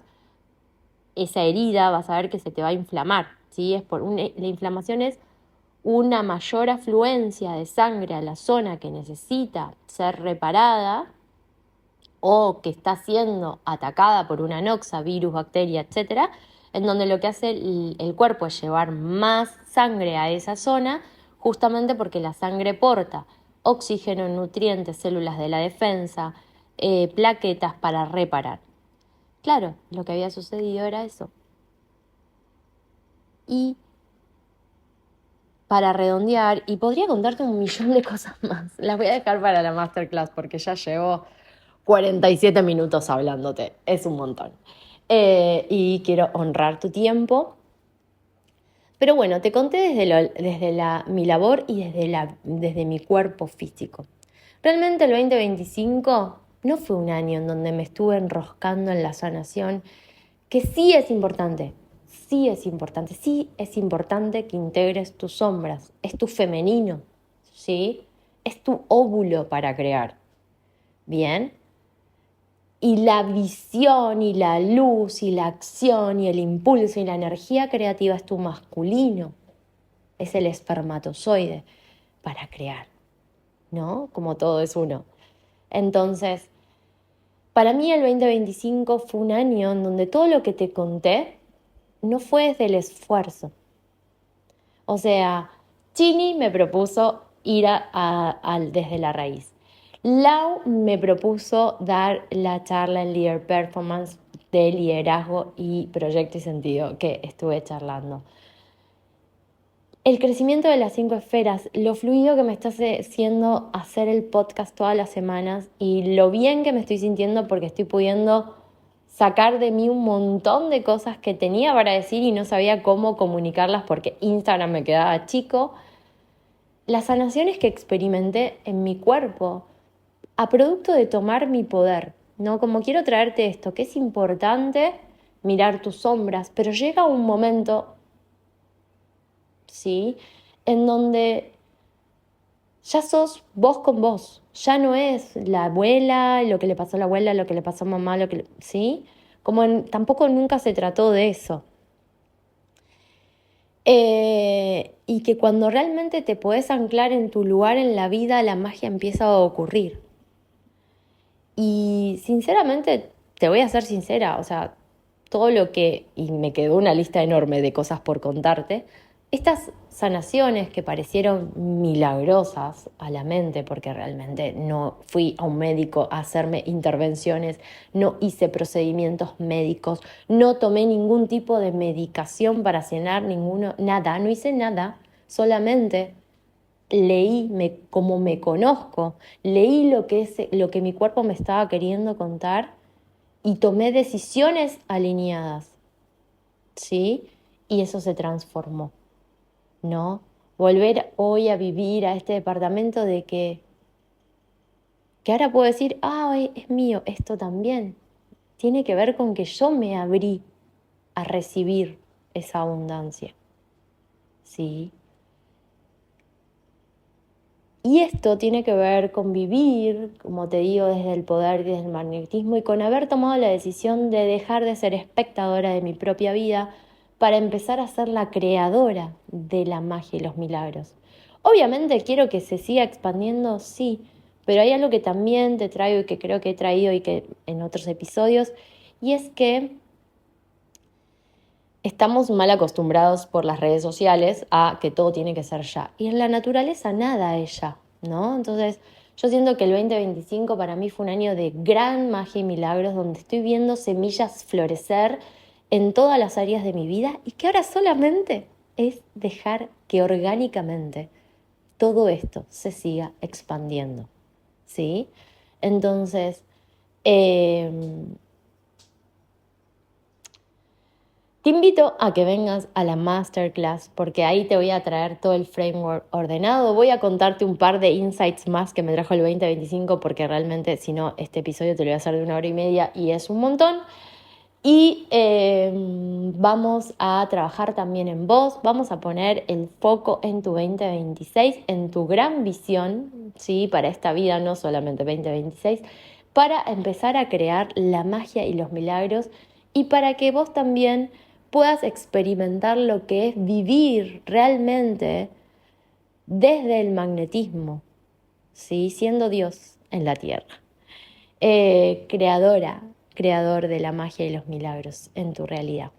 esa herida vas a ver que se te va a inflamar, ¿sí? La inflamación es una mayor afluencia de sangre a la zona que necesita ser reparada o que está siendo atacada por una noxa, virus, bacteria, etcétera, en donde lo que hace el cuerpo es llevar más sangre a esa zona, justamente porque la sangre porta oxígeno, nutrientes, células de la defensa, plaquetas para reparar. Claro, lo que había sucedido era eso. Y para redondear, y podría contarte un millón de cosas más, las voy a dejar para la masterclass porque ya llevo 47 minutos hablándote, es un montón. Y quiero honrar tu tiempo. Pero bueno, te conté desde mi labor y desde mi cuerpo físico. Realmente el 2025 no fue un año en donde me estuve enroscando en la sanación, que sí es importante, sí es importante que integres tus sombras, es tu femenino, ¿sí? Es tu óvulo para crear, ¿bien? Y la visión y la luz y la acción y el impulso y la energía creativa es tu masculino, es el espermatozoide para crear, ¿no? Como todo es uno. Entonces, para mí el 2025 fue un año en donde todo lo que te conté no fue desde el esfuerzo. O sea, Chini me propuso ir desde la raíz. Lau me propuso dar la charla en Leader Performance de liderazgo y proyecto y sentido que estuve charlando. El crecimiento de las 5 esferas, lo fluido que me está haciendo hacer el podcast todas las semanas y lo bien que me estoy sintiendo porque estoy pudiendo sacar de mí un montón de cosas que tenía para decir y no sabía cómo comunicarlas porque Instagram me quedaba chico. Las sanaciones que experimenté en mi cuerpo a producto de tomar mi poder, ¿no? Como quiero traerte esto, que es importante mirar tus sombras, pero llega un momento, ¿sí? En donde ya sos vos con vos, ya no es la abuela, lo que le pasó a la abuela, lo que le pasó a mamá, ¿sí? Tampoco nunca se trató de eso. Y que cuando realmente te podés anclar en tu lugar en la vida, la magia empieza a ocurrir. Y sinceramente, te voy a ser sincera, o sea, y me quedó una lista enorme de cosas por contarte, estas sanaciones que parecieron milagrosas a la mente, porque realmente no fui a un médico a hacerme intervenciones, no hice procedimientos médicos, no tomé ningún tipo de medicación para sanar nada, no hice nada, solamente leí como me conozco, leí lo que mi cuerpo me estaba queriendo contar y tomé decisiones alineadas, ¿sí? Y eso se transformó, ¿no? Volver hoy a vivir a este departamento de que ahora puedo decir, es mío, esto también. Tiene que ver con que yo me abrí a recibir esa abundancia, ¿sí? Y esto tiene que ver con vivir, como te digo, desde el poder y desde el magnetismo y con haber tomado la decisión de dejar de ser espectadora de mi propia vida para empezar a ser la creadora de la magia y los milagros. Obviamente quiero que se siga expandiendo, sí, pero hay algo que también te traigo y que creo que he traído y que en otros episodios, y es que estamos mal acostumbrados por las redes sociales a que todo tiene que ser ya. Y en la naturaleza nada es ya, ¿no? Entonces, yo siento que el 2025 para mí fue un año de gran magia y milagros, donde estoy viendo semillas florecer en todas las áreas de mi vida y que ahora solamente es dejar que orgánicamente todo esto se siga expandiendo, ¿sí? Entonces, eh, te invito a que vengas a la masterclass porque ahí te voy a traer todo el framework ordenado. Voy a contarte un par de insights más que me trajo el 2025 porque realmente si no este episodio te lo voy a hacer de 1 hora y media y es un montón. Y vamos a trabajar también en vos, vamos a poner el foco en tu 2026, en tu gran visión, ¿sí? Para esta vida, no solamente 2026, para empezar a crear la magia y los milagros y para que vos también puedas experimentar lo que es vivir realmente desde el magnetismo, ¿sí? Siendo Dios en la tierra. Creador de la magia y los milagros en tu realidad.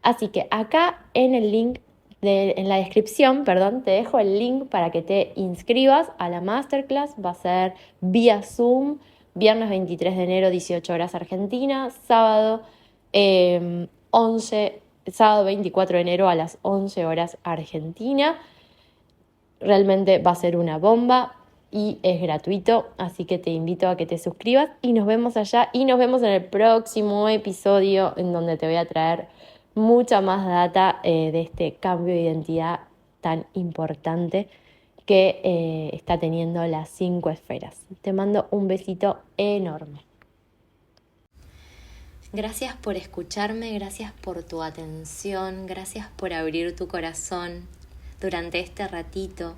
Así que acá en el link, en la descripción, perdón, te dejo el link para que te inscribas a la masterclass. Va a ser vía Zoom, viernes 23 de enero, 18 horas Argentina, sábado 24 de enero a las 11 horas Argentina. Realmente va a ser una bomba y es gratuito, así que te invito a que te suscribas y nos vemos allá y nos vemos en el próximo episodio en donde te voy a traer mucha más data de este cambio de identidad tan importante que está teniendo las 5 esferas. Te mando un besito enorme. Gracias por escucharme, gracias por tu atención, gracias por abrir tu corazón durante este ratito.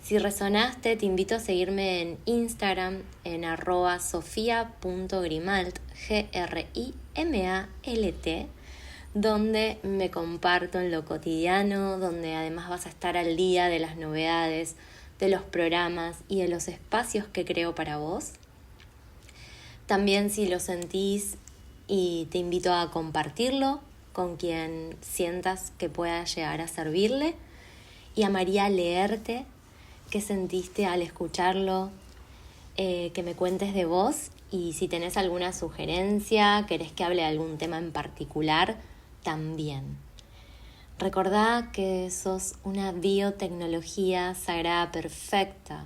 Si resonaste, te invito a seguirme en Instagram en @sofia.grimalt, GRIMALT, donde me comparto en lo cotidiano, donde además vas a estar al día de las novedades, de los programas y de los espacios que creo para vos. También si lo sentís, y te invito a compartirlo con quien sientas que pueda llegar a servirle, y amaría leerte qué sentiste al escucharlo, que me cuentes de vos, y si tenés alguna sugerencia, querés que hable de algún tema en particular, también. Recordá que sos una biotecnología sagrada perfecta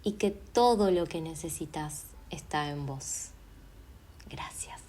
y que todo lo que necesitas está en vos. Gracias.